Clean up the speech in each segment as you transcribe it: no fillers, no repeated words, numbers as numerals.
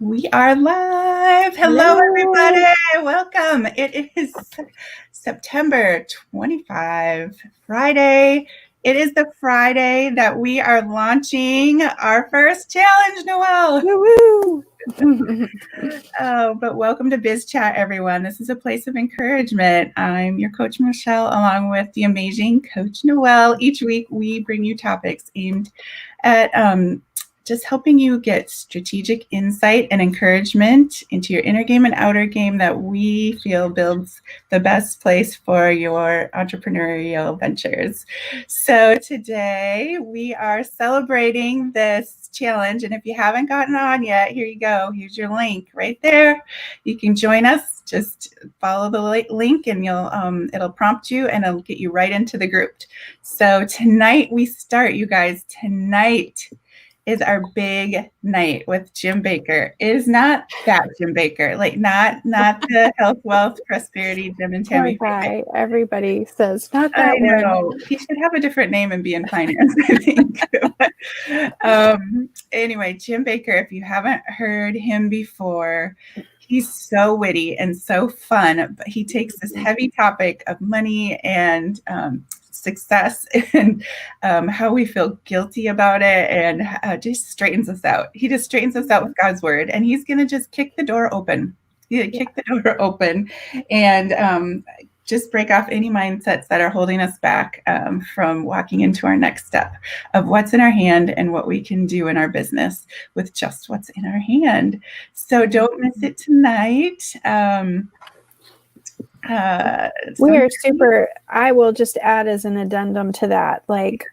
We are live. Hello, everybody. Welcome. It is September 25, Friday. It is the Friday that we are launching our first challenge, Noelle. Woo-woo. But welcome to Biz Chat, everyone. This is a place of encouragement. I'm your coach, Michelle, along with the amazing coach, Noelle. Each week, we bring you topics aimed at just helping you get strategic insight and encouragement into your inner game and outer game that we feel builds the best place for your entrepreneurial ventures. So today we are celebrating this challenge. And if you haven't gotten on yet, here you go. Here's your link right there. You can join us. Just follow the link and it'll prompt you and it'll get you right into the group. So tonight we start, you guys. Tonight is our big night with Jim Baker. It is not that Jim Baker, like not the health, wealth, prosperity, Jim and Tammy. Poor guy. Everybody says not that I know. one. He should have a different name and be in finance, I think. Anyway, Jim Baker, if you haven't heard him before, he's so witty and so fun, but he takes this heavy topic of money and success and how we feel guilty about it and just straightens us out. He just straightens us out with God's word, and he's going to just kick the door open. Kick the door open and just break off any mindsets that are holding us back from walking into our next step of what's in our hand and what we can do in our business with just what's in our hand. So don't miss it tonight. We are super. I will just add as an addendum to that, like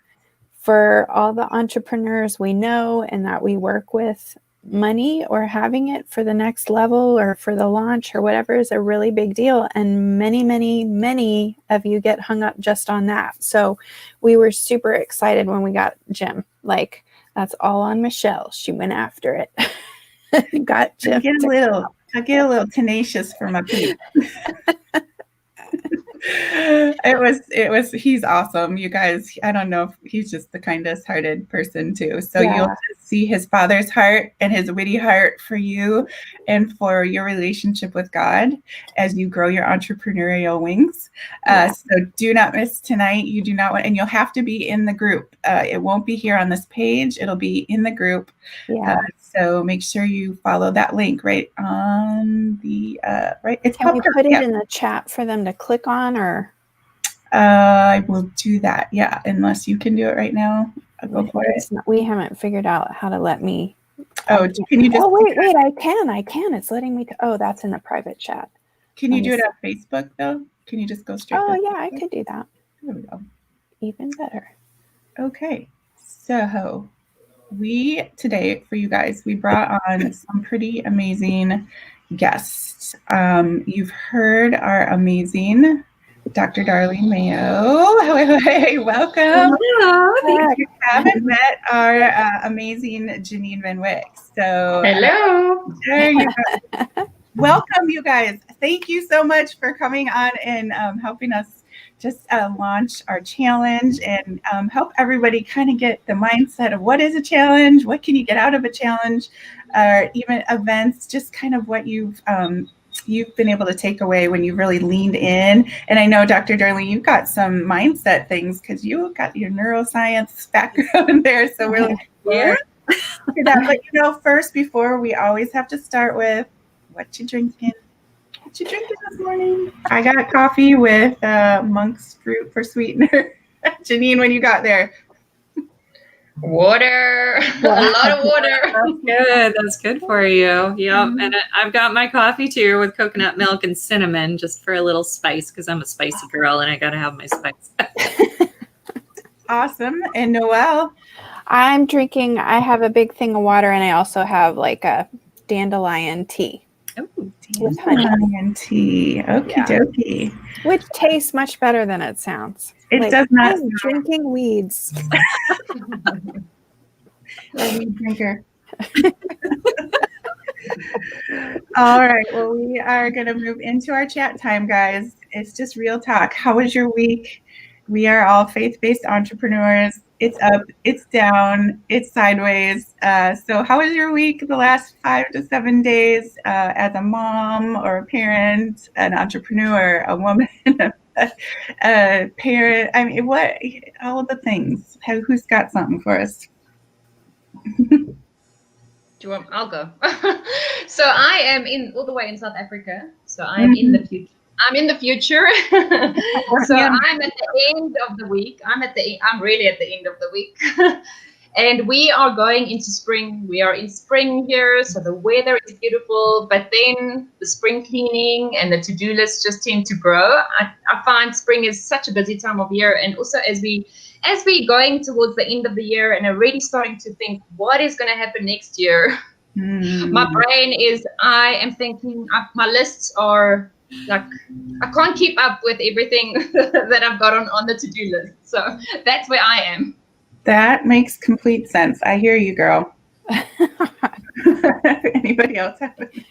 for all the entrepreneurs we know and that we work with, money or having it for the next level or for the launch or whatever is a really big deal. And many of you get hung up just on that. So we were super excited when we got Jim. Like, that's all on Michelle. She went after it. Got Jim. I get a little tenacious for my people. He's awesome, you guys. I don't know if he's just the kindest hearted person too. So You'll just see his father's heart and his witty heart for you and for your relationship with God as you grow your entrepreneurial wings. So do not miss tonight. You do not want, and you'll have to be in the group. It won't be here on this page. It'll be in the group. So make sure you follow that link right on the right. Can we put it in the chat for them to click on, or? I will do that. Yeah, unless you can do it right now. I'll go for it. We haven't figured out how to let me. Oh, can you just? Oh wait! I can. It's letting me. Oh, that's in the private chat. Can you do it on Facebook though? Can you just go straight? Oh yeah, I could do that. There we go. Even better. Okay, so today for you guys, we brought on some pretty amazing guests. You've heard our amazing Dr. Darlene Mayo. Hey, welcome. Hello. If you haven't met our amazing Janine Van Wyck. So hello. There you go. Welcome, you guys. Thank you so much for coming on and helping us just launch our challenge and help everybody kind of get the mindset of what is a challenge, what can you get out of a challenge, or even events, just kind of what you've been able to take away when you really leaned in. And I know, Dr. Darlene, you've got some mindset things because you got your neuroscience background there. So we're looking forward to that. But first, before we always have to start with what you drinking. What you drinking this morning? I got coffee with monk's fruit for sweetener. Janine, when you got there? Water. A lot of water. That's good for you. Yep. And I've got my coffee too with coconut milk and cinnamon just for a little spice because I'm a spicy girl and I got to have my spice. Awesome. And Noelle? I have a big thing of water and I also have like a dandelion tea. Oh, dandelion tea. Okie dokie. Which tastes much better than it sounds. It does not. I'm drinking weeds. A weed drinker. All right. Well, we are going to move into our chat time, guys. It's just real talk. How was your week? We are all faith-based entrepreneurs. it's up, it's down, it's sideways. So how was your week the last 5 to 7 days as a mom or a parent, an entrepreneur, a woman, a parent? I mean, what, all the things. Who's got something for us? Do you want? I'll go. So I am all the way in South Africa. So I am in the future. I'm in the future. So I'm at the end of the week. I'm really at the end of the week. And we are going into spring. We are in spring here, so the weather is beautiful. But then the spring cleaning and the to-do lists just tend to grow. I find spring is such a busy time of year, and also as we going towards the end of the year and already starting to think what is going to happen next year. My brain is. I am thinking. My lists are like I can't keep up with everything that I've got on the to-do list. So that's where I am. That makes complete sense. I hear you, girl. Anybody else have it?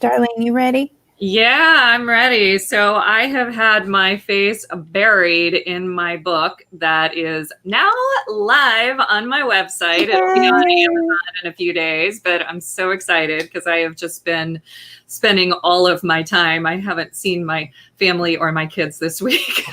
Darlene, you ready? Yeah, I'm ready. So I have had my face buried in my book that is now live on my website. It'll be on Amazon in a few days, but I'm so excited because I have just been spending all of my time. I haven't seen my family or my kids this week.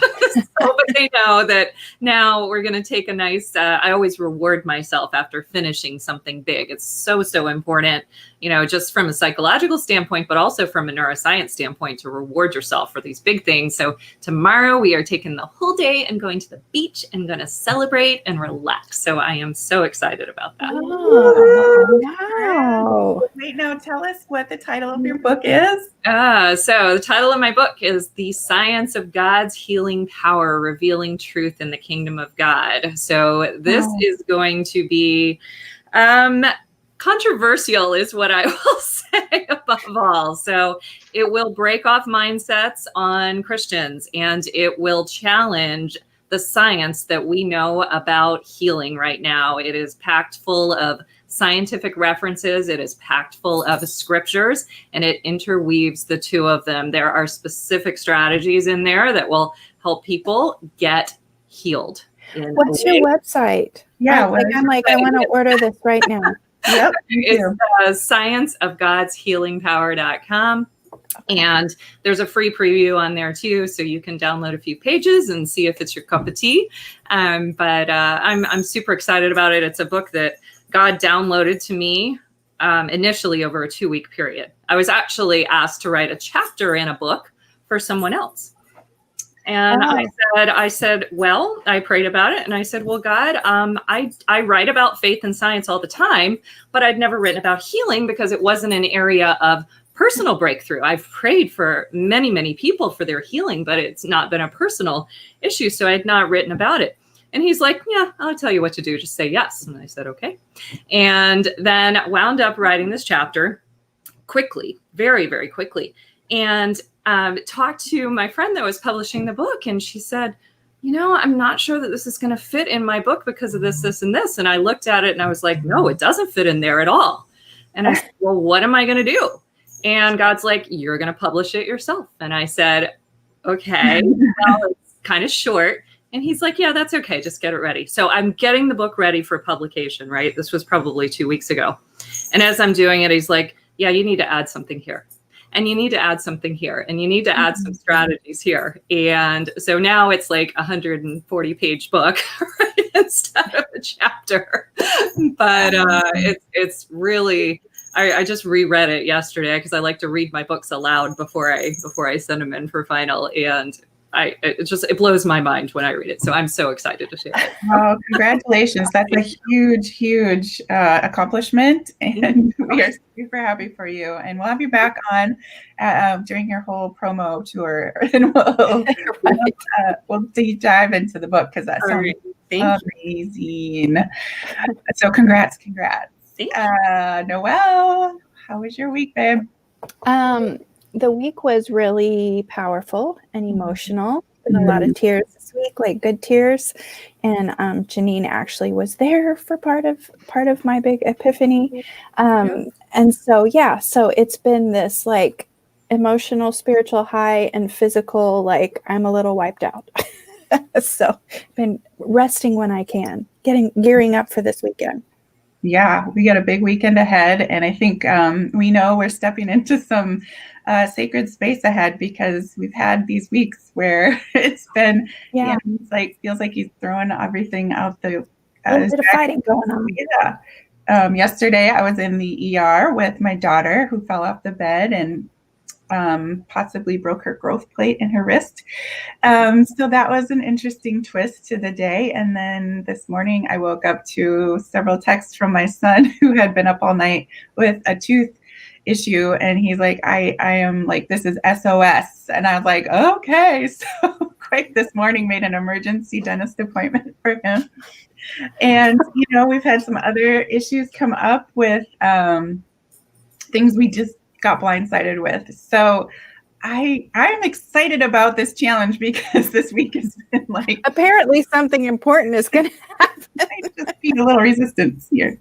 But they know that now we're going to take a nice, I always reward myself after finishing something big. It's so, so important, you know, just from a psychological standpoint, but also from a neuroscience standpoint to reward yourself for these big things. So tomorrow we are taking the whole day and going to the beach and going to celebrate and relax. So I am so excited about that. Oh, wow. Wait, now tell us what the title of your book is. So the title of my book is The Science of God's Healing Power, Revealing Truth in the Kingdom of God. So this is going to be controversial is what I will say above all. So it will break off mindsets on Christians, and it will challenge the science that we know about healing right now. It is packed full of scientific references. It is packed full of scriptures, and it interweaves the two of them. There are specific strategies in there that will help people get healed. What's your website? Yeah, I want to order this right now. Yep. It's scienceofgodshealingpower.com. And there's a free preview on there too, so you can download a few pages and see if it's your cup of tea. But I'm super excited about it. It's a book that God downloaded to me initially over a 2-week period. I was actually asked to write a chapter in a book for someone else. And I said, well, I prayed about it. And I said, well, God, I write about faith and science all the time, but I'd never written about healing because it wasn't an area of personal breakthrough. I've prayed for many, many people for their healing, but it's not been a personal issue. So I'd not written about it. And he's like, yeah, I'll tell you what to do. Just say yes. And I said, okay. And then wound up writing this chapter quickly, very, very quickly. And talked to my friend that was publishing the book. And she said, you know, I'm not sure that this is going to fit in my book because of this, this, and this. And I looked at it and I was like, no, it doesn't fit in there at all. And I said, well, what am I going to do? And God's like, you're going to publish it yourself. And I said, okay, well, it's kind of short. And he's like, yeah, that's okay. Just get it ready. So I'm getting the book ready for publication, right? This was probably 2 weeks ago. And as I'm doing it, he's like, yeah, you need to add something here. And you need to add something here. And you need to add some strategies here. And so now it's like a 140-page book right, instead of a chapter. But it's really... I just reread it yesterday because I like to read my books aloud before I send them in for final, and it blows my mind when I read it. So I'm so excited to share it. Oh, congratulations! That's a huge accomplishment, and we are super happy for you. And we'll have you back on during your whole promo tour, and we'll deep dive into the book because that sounds amazing. So congrats. Noelle, how was your week, babe? The week was really powerful and emotional. A lot of tears this week, like good tears. And Janine actually was there for part of my big epiphany. And so so it's been this like emotional, spiritual high and physical, like I'm a little wiped out. So been resting when I can, gearing up for this weekend. Yeah, we got a big weekend ahead, and I think we know we're stepping into some sacred space ahead, because we've had these weeks where it's been, it's like feels like he's throwing everything out the. A little bit of fighting going on. Yeah. Yesterday, I was in the ER with my daughter, who fell off the bed and possibly broke her growth plate in her wrist. So that was an interesting twist to the day. And then this morning I woke up to several texts from my son, who had been up all night with a tooth issue. And he's like, I am like, this is SOS. And I was like, okay. So quick this morning, made an emergency dentist appointment for him. And, we've had some other issues come up with things we just got blindsided with. So I'm excited about this challenge, because this week has been like, apparently something important is going to happen. I just feel a little resistance here.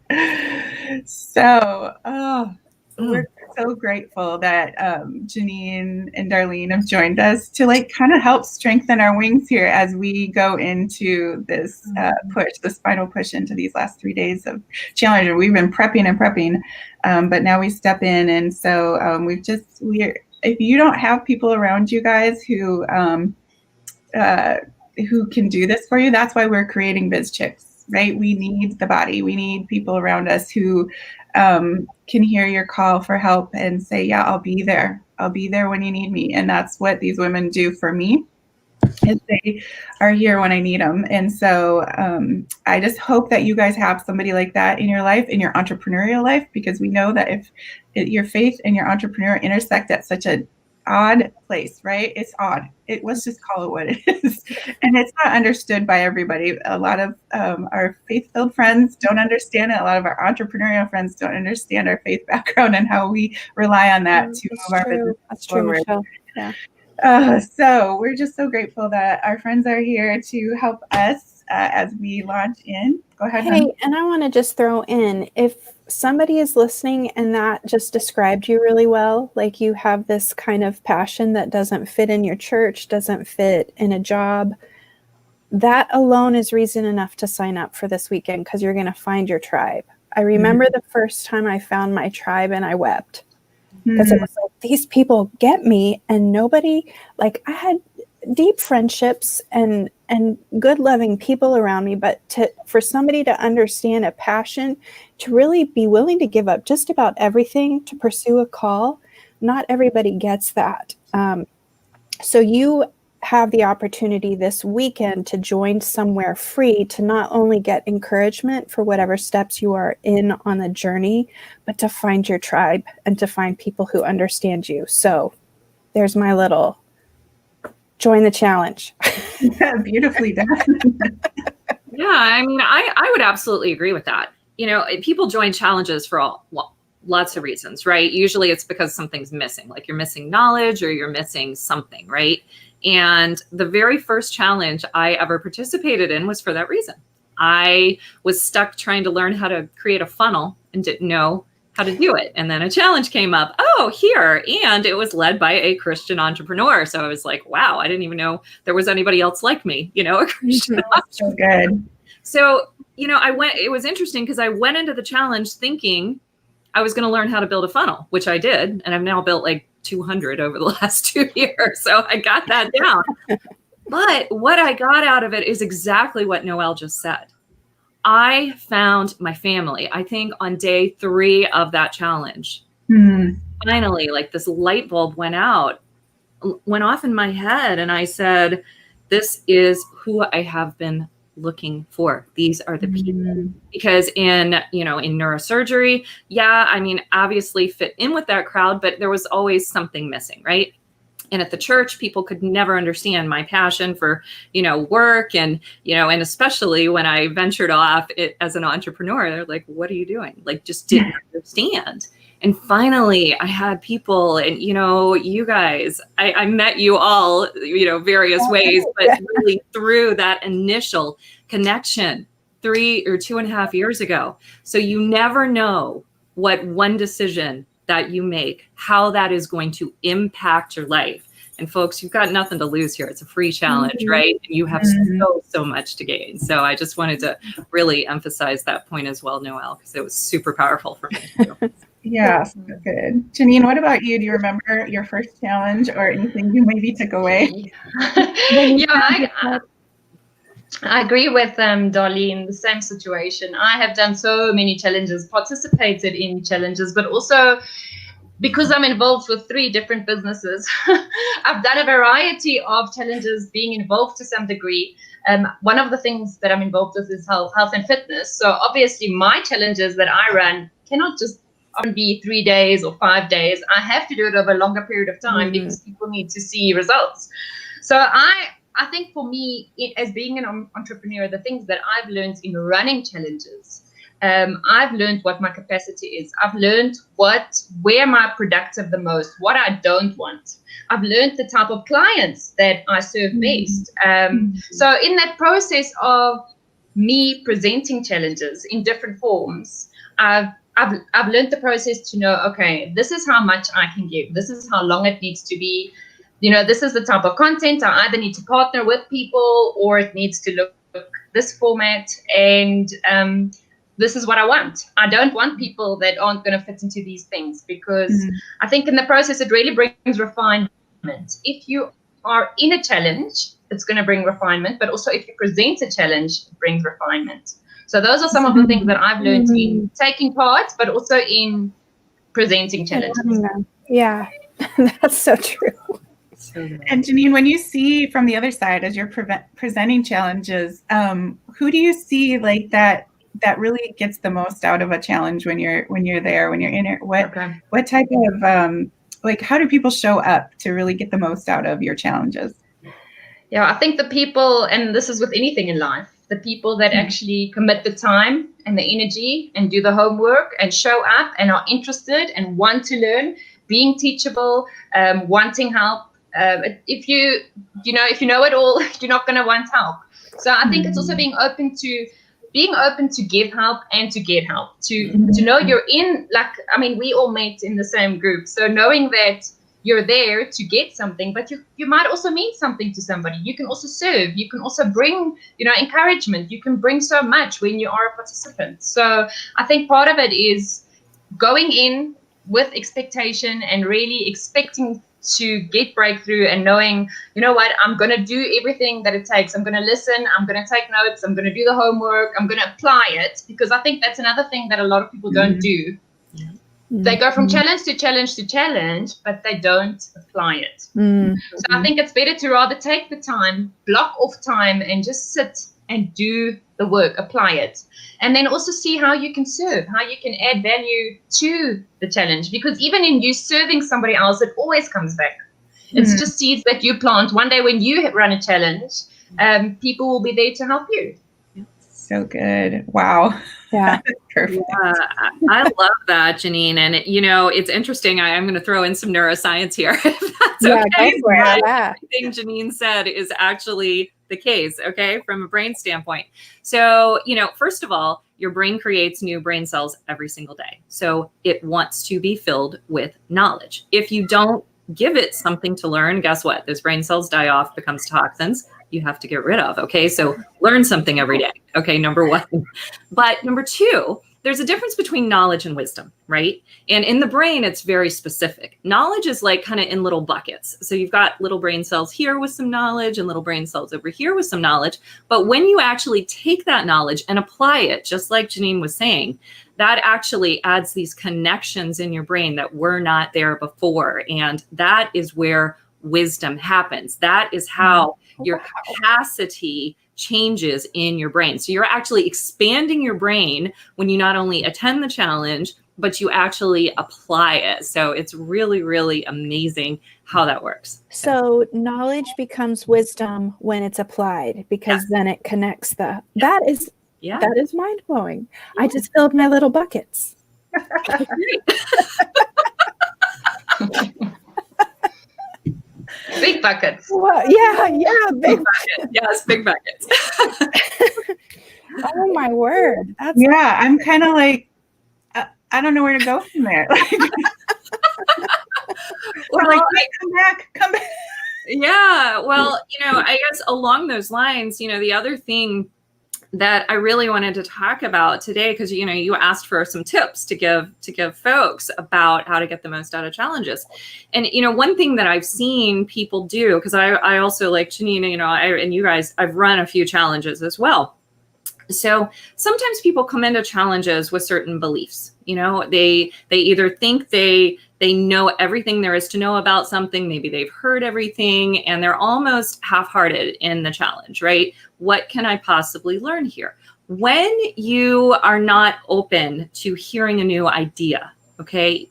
So we're so grateful that Janine and Darlene have joined us to kind of help strengthen our wings here as we go into this this final push into these last 3 days of challenge. And we've been prepping, but now we step in. And so if you don't have people around you guys who can do this for you, that's why we're creating Biz Chicks, right? We need the body. We need people around us who can hear your call for help and say, yeah, I'll be there. I'll be there when you need me. And that's what these women do for me, is they are here when I need them. And so I just hope that you guys have somebody like that in your life, in your entrepreneurial life, because we know that if your faith and your entrepreneur intersect at such an odd place, right? It's odd. Let's just call it what it is. And it's not understood by everybody. A lot of our faith-filled friends don't understand it. A lot of our entrepreneurial friends don't understand our faith background and how we rely on that to move our business forward. True, yeah. So we're just so grateful that our friends are here to help us as we launch in. Go ahead. Hey, and I want to just throw in, if somebody is listening and that just described you really well, like you have this kind of passion that doesn't fit in your church, doesn't fit in a job, that alone is reason enough to sign up for this weekend, because you're going to find your tribe. I remember the first time I found my tribe and I wept, because it was like, these people get me, and nobody, like, I had deep friendships and good loving people around me, but for somebody to understand a passion, to really be willing to give up just about everything to pursue a call, not everybody gets that. So you have the opportunity this weekend to join somewhere free, to not only get encouragement for whatever steps you are in on the journey, but to find your tribe and to find people who understand you. So there's my little join the challenge. Yeah, beautifully done. Yeah, I mean, I would absolutely agree with that. People join challenges for lots of reasons, right? Usually it's because something's missing, like you're missing knowledge or you're missing something, right? And the very first challenge I ever participated in was for that reason. I was stuck trying to learn how to create a funnel and didn't know how to do it. And then a challenge came up, here. And it was led by a Christian entrepreneur. So I was like, wow, I didn't even know there was anybody else like me, a Christian entrepreneur. So good. So, it was interesting because I went into the challenge thinking I was going to learn how to build a funnel, which I did. And I've now built like 200 over the last 2 years. So I got that down. But what I got out of it is exactly what Noelle just said. I found my family, I think on day 3 of that challenge. Finally, like this light bulb went off in my head. And I said, this is who I have been looking for. These are the people. Because in neurosurgery, obviously fit in with that crowd, but there was always something missing, right? And at the church, people could never understand my passion for, work and especially when I ventured off as an entrepreneur, they're like, what are you doing? Like, just didn't understand. And finally I had people and, you guys, I met you all, various ways, but really through that initial connection 3 or 2.5 years ago. So you never know what one decision that you make, how that is going to impact your life. And folks, you've got nothing to lose here. It's a free challenge, right? And you have so much to gain. So I just wanted to really emphasize that point as well, Noelle, because it was super powerful for me too. Yeah, so good. Janine, what about you? Do you remember your first challenge or anything you maybe took away? I agree with Dolly in the same situation. I have done so many challenges, participated in challenges, but also because I'm involved with 3 different businesses, I've done a variety of challenges being involved to some degree. One of the things that I'm involved with is health and fitness. So obviously my challenges that I run cannot just be 3 days or 5 days. I have to do it over a longer period of time because people need to see results. So I think for me, as being an entrepreneur, the things that I've learned in running challenges, I've learned what my capacity is. I've learned where am I productive the most, what I don't want. I've learned the type of clients that I serve best. So in that process of me presenting challenges in different forms, I've learned the process to know, okay, this is how much I can give. This is how long it needs to be. This is the type of content. I either need to partner with people or it needs to look this format. And this is what I want. I don't want people that aren't going to fit into these things, because I think in the process, it really brings refinement. If you are in a challenge, it's going to bring refinement. But also if you present a challenge, it brings refinement. So those are some of the things that I've learned in taking part, but also in presenting challenges. Yeah, that's so true. And Janine, when you see from the other side as you're presenting challenges, who do you see like that really gets the most out of a challenge when you're there, when you're in it? What type of how do people show up to really get the most out of your challenges? Yeah, I think the people, and this is with anything in life, the people that actually commit the time and the energy and do the homework and show up and are interested and want to learn, being teachable, wanting help. If you know it all, you're not going to want help. So I think it's also being open to give help and to get help, to know you're in, we all met in the same group. So knowing that you're there to get something, but you might also mean something to somebody. You can also serve. You can also bring, encouragement. You can bring so much when you are a participant. So I think part of it is going in with expectation and really expecting to get breakthrough and knowing, I'm going to do everything that it takes. I'm going to listen. I'm going to take notes. I'm going to do the homework. I'm going to apply it, because I think that's another thing that a lot of people don't do. They go from challenge to challenge to challenge, but they don't apply it. So I think it's better to rather take the time, block off time, and just sit and do the work, apply it. And then also see how you can serve, how you can add value to the challenge. Because even in you serving somebody else, it always comes back. It's just seeds that you plant. One day when you run a challenge, people will be there to help you. So good. Wow. Yeah. Perfect. Yeah, I love that, Janine. And, it's interesting. I'm going to throw in some neuroscience here. If that's okay. Everything Janine said is actually the case, okay, from a brain standpoint. So, first of all, your brain creates new brain cells every single day. So it wants to be filled with knowledge. If you don't give it something to learn, guess what? Those brain cells die off, becomes toxins. You have to get rid of. Okay. So learn something every day. Okay. Number one. But number two, there's a difference between knowledge and wisdom, right? And in the brain, it's very specific. Knowledge is like kind of in little buckets. So you've got little brain cells here with some knowledge and little brain cells over here with some knowledge. But when you actually take that knowledge and apply it, just like Janine was saying, that actually adds these connections in your brain that were not there before. And that is where wisdom happens. That is how your capacity changes in your brain. So you're actually expanding your brain when you not only attend the challenge, but you actually apply it. So it's really, really amazing how that works. So knowledge becomes wisdom when it's applied, because then it connects that is mind blowing. Yeah. I just filled my little buckets. Big buckets. Well, yeah, big buckets. Yes, big buckets. Oh my word! I'm kind of like, I don't know where to go from there. We're like, hey, come back. Yeah. Well, I guess along those lines, the other thing that I really wanted to talk about today, because you asked for some tips to give folks about how to get the most out of challenges. And one thing that I've seen people do, because I also, like Janine, and you guys, I've run a few challenges as well. So sometimes people come into challenges with certain beliefs. They either think they know everything there is to know about something. Maybe they've heard everything and they're almost half-hearted in the challenge, right? What can I possibly learn here? When you are not open to hearing a new idea, okay,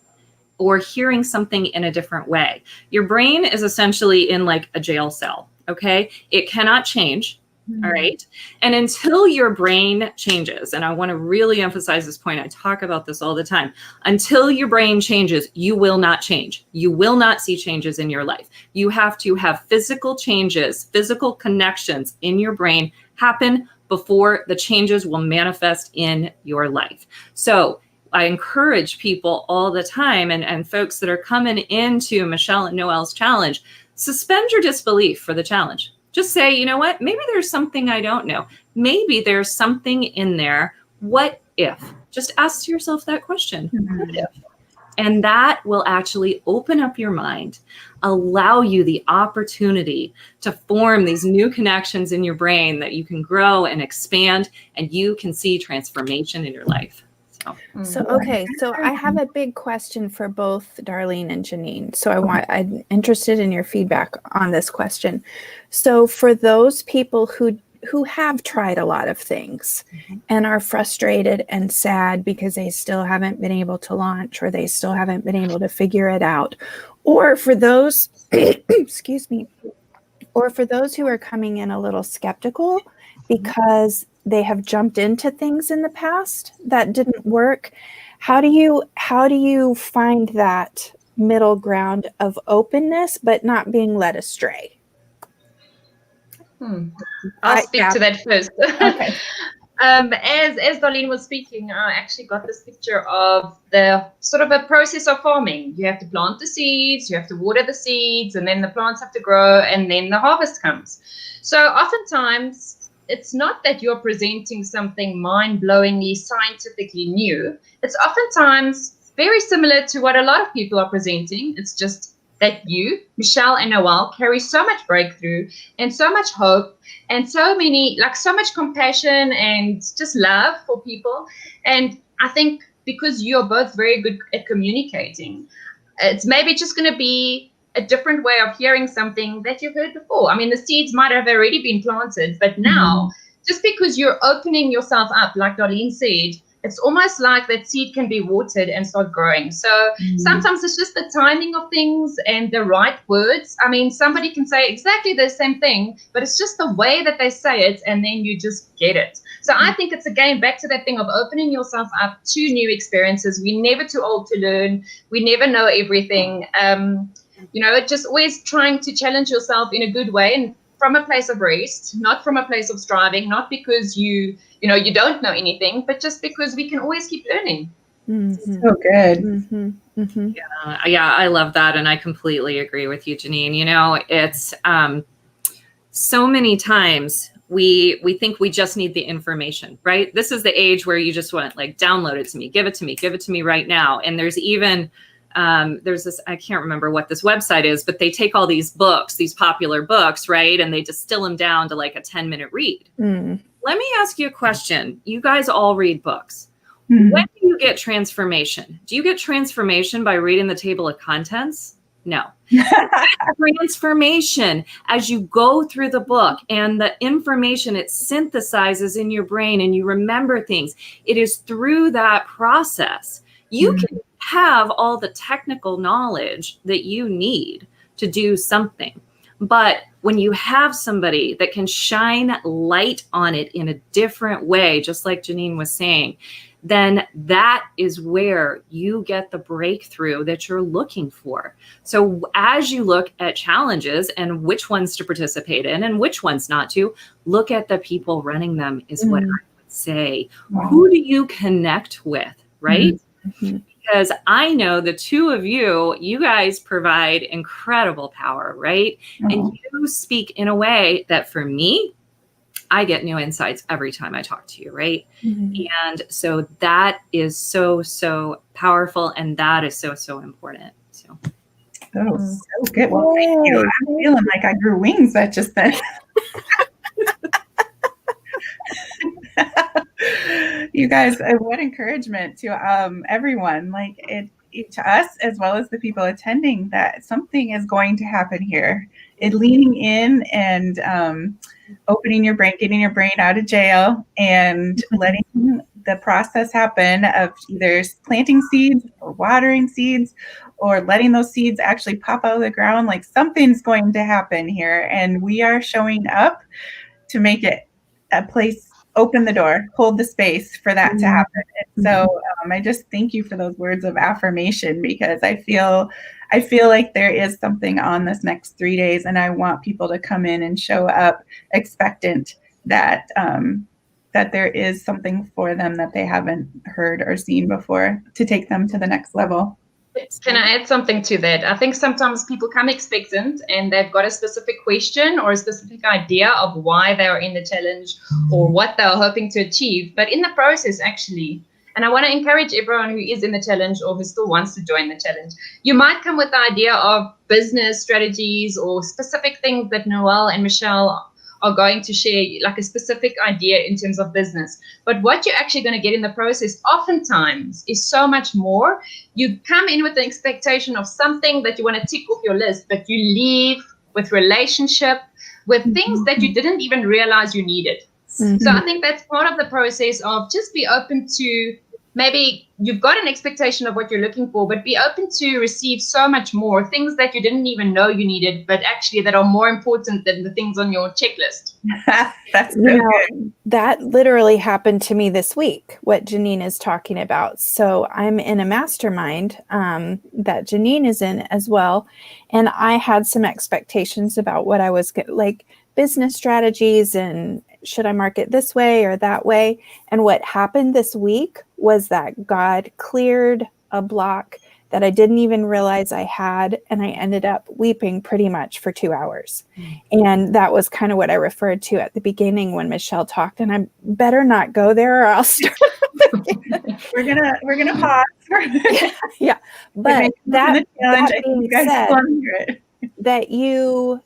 or hearing something in a different way, your brain is essentially in like a jail cell, okay? It cannot change. All right. And until your brain changes, and I want to really emphasize this point, I talk about this all the time. Until your brain changes, you will not change. You will not see changes in your life. You have to have physical changes, physical connections in your brain happen before the changes will manifest in your life. So I encourage people all the time, and folks that are coming into Michelle and Noelle's challenge, suspend your disbelief for the challenge. Just say, you know what, maybe there's something I don't know. Maybe there's something in there. What if? Just ask yourself that question. What if? And that will actually open up your mind, allow you the opportunity to form these new connections in your brain that you can grow and expand, and you can see transformation in your life. So I have a big question for both Darlene and Janine. So I'm interested in your feedback on this question. So for those people who have tried a lot of things and are frustrated and sad because they still haven't been able to launch, or they still haven't been able to figure it out, or for those, excuse me, or for those who are coming in a little skeptical because they have jumped into things in the past that didn't work. How do you find that middle ground of openness but not being led astray? I'll speak to that first. Okay. As Darlene was speaking, I actually got this picture of the sort of a process of farming. You have to plant the seeds, you have to water the seeds, and then the plants have to grow, and then the harvest comes. So oftentimes, it's not that you're presenting something mind-blowingly scientifically new. It's oftentimes very similar to what a lot of people are presenting. It's just that you, Michelle and Noelle, carry so much breakthrough and so much hope and so much compassion and just love for people. And I think because you're both very good at communicating, it's maybe just going to be a different way of hearing something that you've heard before. I mean, the seeds might have already been planted, but now, just because you're opening yourself up, like Darlene said, it's almost like that seed can be watered and start growing. So sometimes it's just the timing of things and the right words. I mean, somebody can say exactly the same thing, but it's just the way that they say it, and then you just get it. So I think it's, again, back to that thing of opening yourself up to new experiences. We're never too old to learn. We never know everything. Just always trying to challenge yourself in a good way, and from a place of rest, not from a place of striving, not because you don't know anything, but just because we can always keep learning. So good. Yeah, I love that. And I completely agree with you, Janine. It's so many times we think we just need the information, right? This is the age where you just want, like, download it to me, give it to me right now. And there's even there's this, I can't remember what this website is, but they take all these books, these popular books, right? And they distill them down to like a 10-minute read. Let me ask you a question. You guys all read books. When do you get transformation? Do you get transformation by reading the table of contents? No. Transformation as you go through the book and the information it synthesizes in your brain and you remember things. It is through that process. You can have all the technical knowledge that you need to do something. But when you have somebody that can shine light on it in a different way, just like Janine was saying, then that is where you get the breakthrough that you're looking for. So as you look at challenges and which ones to participate in and which ones not to, look at the people running them is what I would say. Who do you connect with, right? because I know the two of you guys provide incredible power, right? And you speak in a way that for me, I get new insights every time I talk to you, right? And so that is so, so powerful. And that is so, so important. So good. Well, thank you. I'm feeling like I grew wings that just then. You guys, what encouragement to everyone, like it to us as well as the people attending, that something is going to happen here. Leaning in and opening your brain, getting your brain out of jail, and letting the process happen of either planting seeds or watering seeds or letting those seeds actually pop out of the ground. Like something's going to happen here, and we are showing up to make it a place, open the door, hold the space for that to happen. And so I just thank you for those words of affirmation, because I feel like there is something on this next 3 days, and I want people to come in and show up expectant that that there is something for them that they haven't heard or seen before to take them to the next level. Can I add something to that? I think sometimes people come expectant and they've got a specific question or a specific idea of why they are in the challenge or what they are hoping to achieve. But in the process, actually, and I want to encourage everyone who is in the challenge or who still wants to join the challenge, you might come with the idea of business strategies or specific things that Noelle and Michelle are going to share, like a specific idea in terms of business. But what you're actually going to get in the process oftentimes is so much more. You come in with the expectation of something that you want to tick off your list, but you leave with relationship, with things that you didn't even realize you needed. So I think that's part of the process of just be open to, maybe you've got an expectation of what you're looking for, but be open to receive so much more, things that you didn't even know you needed, but actually that are more important than the things on your checklist. That's so good. That literally happened to me this week, what Janine is talking about. So I'm in a mastermind that Janine is in as well. And I had some expectations about what I was like business strategies and should I market this way or that way? And what happened this week was that God cleared a block that I didn't even realize I had. And I ended up weeping pretty much for 2 hours. And that was kind of what I referred to at the beginning when Michelle talked. And I better not go there or I'll start. We're gonna pause. Yeah. But that being said, that you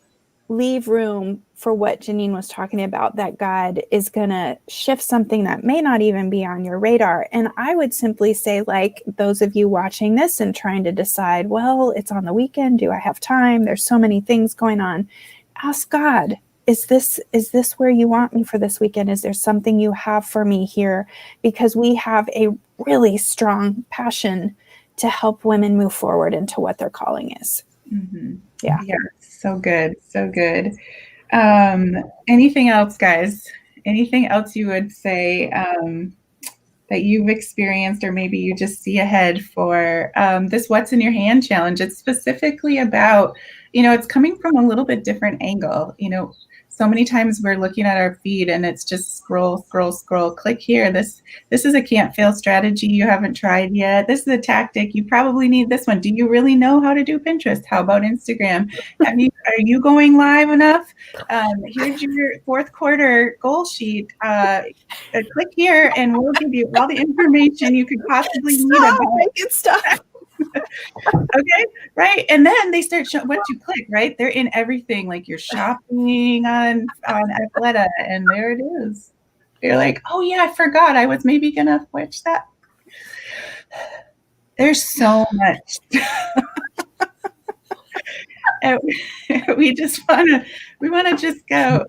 leave room for what Janine was talking about, that God is going to shift something that may not even be on your radar. And I would simply say, like those of you watching this and trying to decide, well, it's on the weekend. Do I have time? There's so many things going on. Ask God, is this where you want me for this weekend? Is there something you have for me here? Because we have a really strong passion to help women move forward into what their calling is. Yeah. So good. So good. Anything else, guys? Anything else you would say that you've experienced, or maybe you just see ahead for this What's in Your Hand challenge? It's specifically about, it's coming from a little bit different angle. So many times we're looking at our feed and it's just scroll, click here. This is a can't fail strategy you haven't tried yet. This is a tactic. You probably need this one. Do you really know how to do Pinterest? How about Instagram? Are you going live enough? Here's your fourth quarter goal sheet. Click here and we'll give you all the information you could possibly need about stuff. Okay, right. And then they start once you click, right? They're in everything, like you're shopping on Athleta, and there it is. You're like, oh yeah, I forgot I was maybe gonna watch that. There's so much. And we want to just go,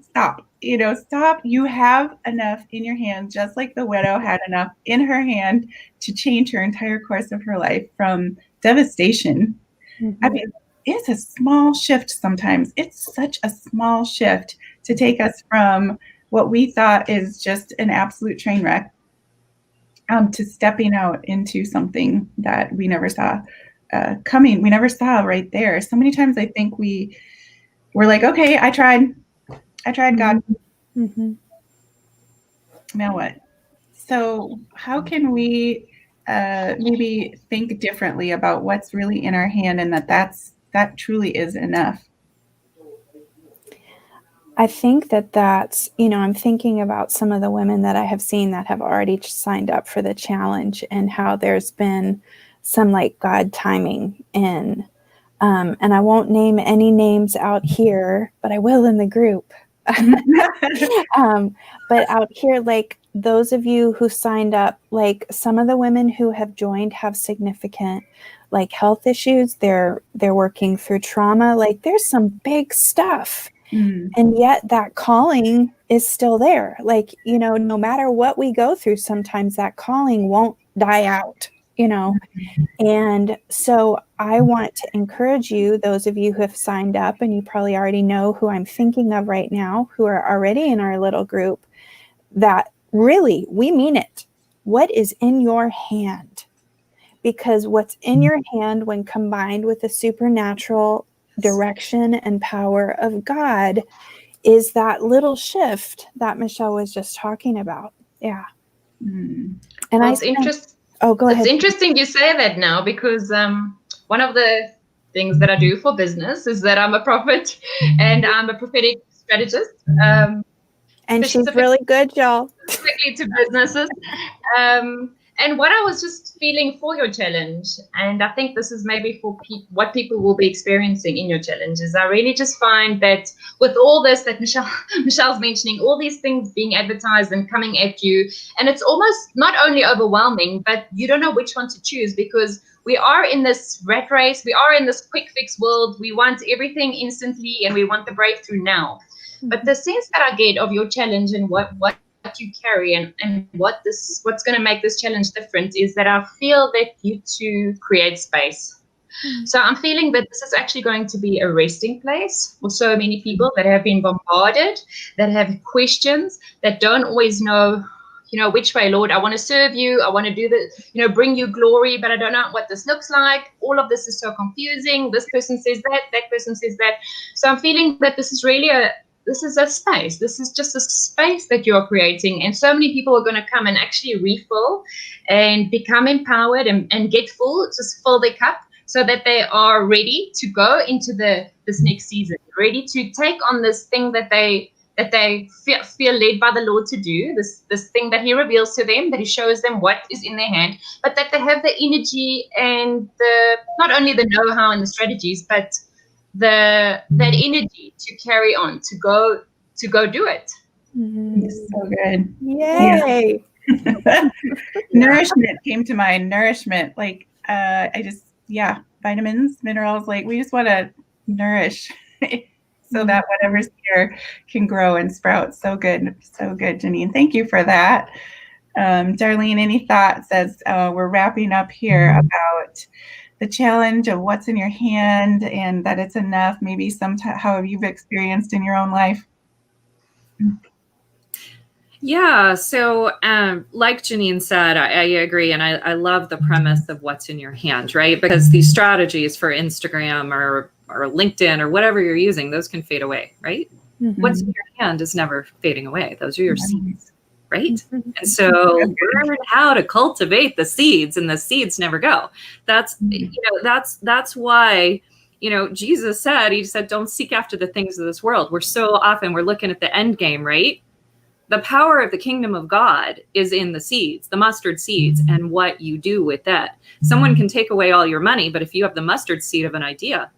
stop. Stop. You have enough in your hand, just like the widow had enough in her hand to change her entire course of her life from devastation. I mean, it's a small shift sometimes. It's such a small shift to take us from what we thought is just an absolute train wreck to stepping out into something that we never saw coming. We never saw right there. So many times I think we're like, okay, I tried God. Now what? So how can we maybe think differently about what's really in our hand, and that truly is enough. I think that's, I'm thinking about some of the women that I have seen that have already signed up for the challenge, and how there's been some like God timing in, and I won't name any names out here, but I will in the group. But out here, like those of you who signed up, like some of the women who have joined have significant like health issues. They're working through trauma. Like there's some big stuff. And yet that calling is still there. Like, no matter what we go through, sometimes that calling won't die out, And so I want to encourage you, those of you who have signed up, and you probably already know who I'm thinking of right now, who are already in our little group, that really, we mean it. What is in your hand? Because what's in your hand, when combined with the supernatural direction and power of God, is that little shift that Michelle was just talking about. Yeah. And it's interesting. Oh, go ahead. It's interesting you say that now, because one of the things that I do for business is that I'm a prophet and I'm a prophetic strategist. And she's really good, y'all. Specifically to businesses. And what I was just feeling for your challenge, and I think this is maybe for what people will be experiencing in your challenge, is I really just find that with all this that Michelle's mentioning, all these things being advertised and coming at you, and it's almost not only overwhelming, but you don't know which one to choose, because we are in this rat race, we are in this quick fix world, we want everything instantly, and we want the breakthrough now. But the sense that I get of your challenge and what you carry and what's going to make this challenge different is that I feel that you two create space. So I'm feeling that this is actually going to be a resting place for so many people that have been bombarded, that have questions, that don't always know, which way, Lord, I want to serve you. I want to do the, bring you glory, but I don't know what this looks like. All of this is so confusing. This person says that person says that. So I'm feeling that this is really this is a space. This is just a space that you're creating. And so many people are going to come and actually refill and become empowered and get full, just fill their cup so that they are ready to go into this next season, ready to take on this thing that they feel led by the Lord to do, this thing that he reveals to them, that he shows them what is in their hand, but that they have the energy and not only the know-how and the strategies, but that energy to carry on, to go do it. So good. Yay. Yeah. Nourishment came to mind. Nourishment. Like vitamins, minerals, like we just want to nourish so that whatever's here can grow and sprout. So good, Janine. Thank you for that. Darlene, any thoughts as we're wrapping up here about the challenge of what's in your hand and that it's enough, maybe how you've experienced in your own life? Yeah. So like Janine said, I agree. And I love the premise of what's in your hand, right? Because these strategies for Instagram or LinkedIn or whatever you're using, those can fade away, right? Mm-hmm. What's in your hand is never fading away. Those are your seeds. Right. And so learn how to cultivate the seeds, and the seeds never go. That's why, Jesus said, he said, don't seek after the things of this world. We're looking at the end game, right? The power of the kingdom of God is in the seeds, the mustard seeds, and what you do with that. Someone can take away all your money, but if you have the mustard seed of an idea,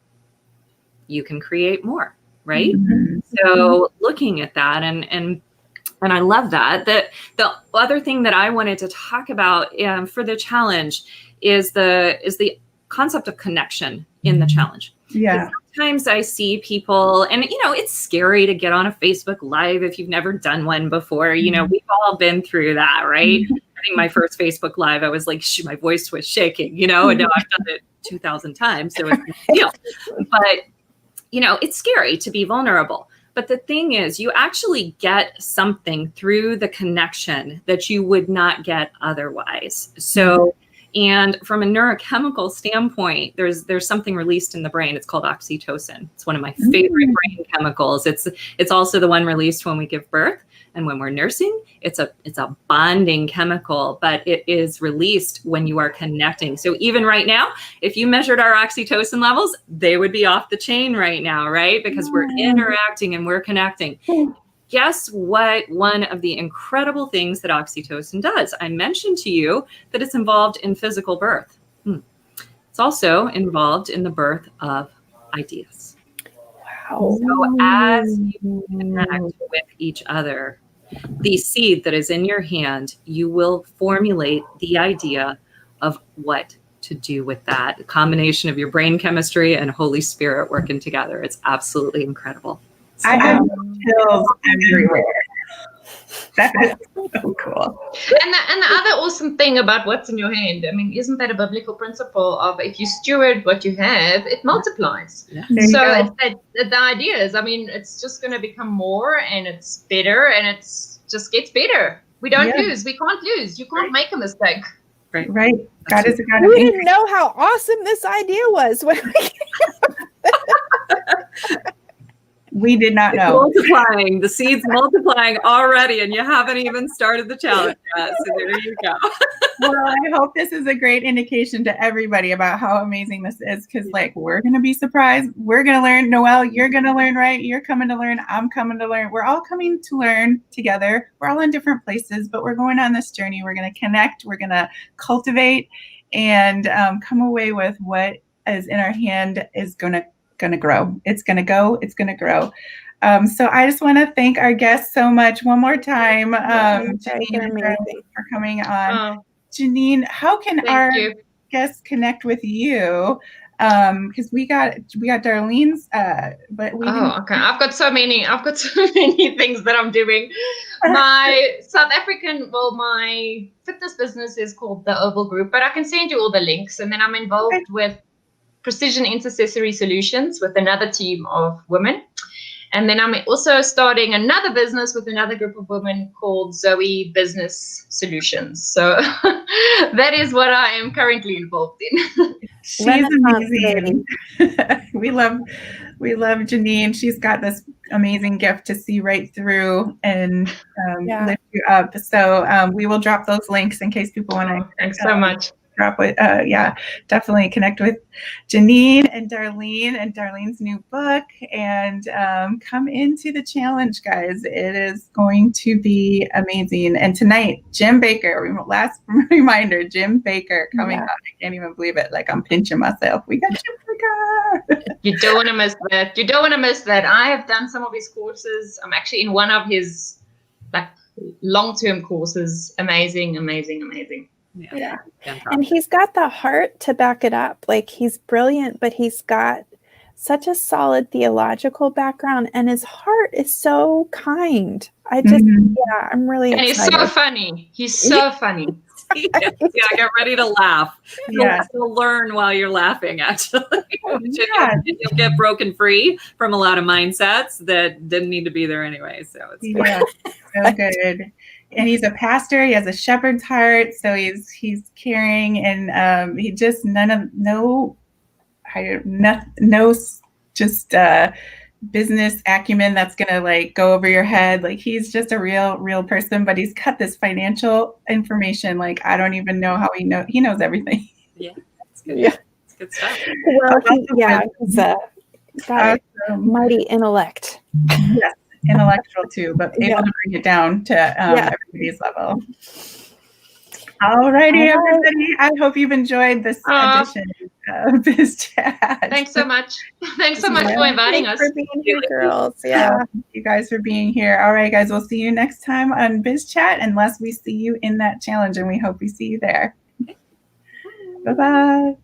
you can create more, right? Mm-hmm. So looking at that and I love that. The other thing that I wanted to talk about for the challenge is the concept of connection in the challenge. Yeah. Sometimes I see people, and it's scary to get on a Facebook Live if you've never done one before. Mm-hmm. We've all been through that, right? Mm-hmm. I think my first Facebook Live, I was like, my voice was shaking, and now I've done it 2,000 times. So it's, but it's scary to be vulnerable. But the thing is, you actually get something through the connection that you would not get otherwise. So, and from a neurochemical standpoint, there's something released in the brain. It's called oxytocin. It's one of my favorite brain chemicals. It's also the one released when we give birth. And when we're nursing, it's a bonding chemical, but it is released when you are connecting. So even right now, if you measured our oxytocin levels, they would be off the chain right now, right? Because we're interacting and we're connecting. Guess what? One of the incredible things that oxytocin does. I mentioned to you that it's involved in physical birth. It's also involved in the birth of ideas. Wow. So as you connect with each other, the seed that is in your hand, you will formulate the idea of what to do with that. A combination of your brain chemistry and Holy Spirit working together. It's absolutely incredible. I have chills everywhere. That is so cool. And the other awesome thing about what's in your hand, I mean, isn't that a biblical principle of if you steward what you have, it multiplies? Yeah. So it's the ideas. I mean, it's just going to become more, and it's better, and it's just gets better. We don't lose. We can't lose. You can't make a mistake. Right. God is a God of We didn't know how awesome this idea was when we did not know. Multiplying, the seed's multiplying already, and you haven't even started the challenge yet. So there you go. Well, I hope this is a great indication to everybody about how amazing this is, because like we're going to be surprised. We're going to learn. Noelle, you're going to learn, right? You're coming to learn. I'm coming to learn. We're all coming to learn together. We're all in different places, but we're going on this journey. We're going to connect. We're going to cultivate and come away with what is in our hand is going to grow. It's going to go. It's going to grow. So I just want to thank our guests so much one more time. Janine and Darlene for coming on. Janine, how can our guests connect with you? Because we got Darlene's, but we okay. I've got so many things that I'm doing. My my fitness business is called the Oval Group, but I can send you all the links. And then I'm involved with Precision Intercessory Solutions with another team of women. And then I'm also starting another business with another group of women called Zoe Business Solutions. So that is what I am currently involved in. She's amazing. We love Janine. She's got this amazing gift to see right through and lift you up. So we will drop those links in case people want to. Thanks so much. Definitely connect with Janine and Darlene's new book, and come into the challenge, guys. It is going to be amazing. And tonight, Jim Baker, last reminder, Jim Baker coming out. I can't even believe it. Like I'm pinching myself. We got Jim Baker. You don't want to miss that. You don't want to miss that. I have done some of his courses. I'm actually in one of his long-term courses. Amazing. Yeah. And he's got the heart to back it up. Like he's brilliant, but he's got such a solid theological background, and his heart is so kind. I'm really excited. And he's so funny. He's so funny. Get ready to laugh. You'll learn while you're laughing, actually. You'll get broken free from a lot of mindsets that didn't need to be there anyway. So it's so good. And he's a pastor. He has a shepherd's heart, so he's caring, and he just business acumen that's gonna like go over your head. Like he's just a real person, but he's got this financial information. Like I don't even know how he knows everything. Yeah, that's good. Yeah, it's good stuff. Well, he's got a mighty intellect. Yes. Intellectual too, but able to bring it down to everybody's level. All righty, everybody. I hope you've enjoyed this edition of Biz Chat. Thanks so much. Thanks so much for inviting us. For being here, girls. Thank you guys for being here. All right, guys, we'll see you next time on Biz Chat, unless we see you in that challenge, and we hope we see you there. Bye-bye.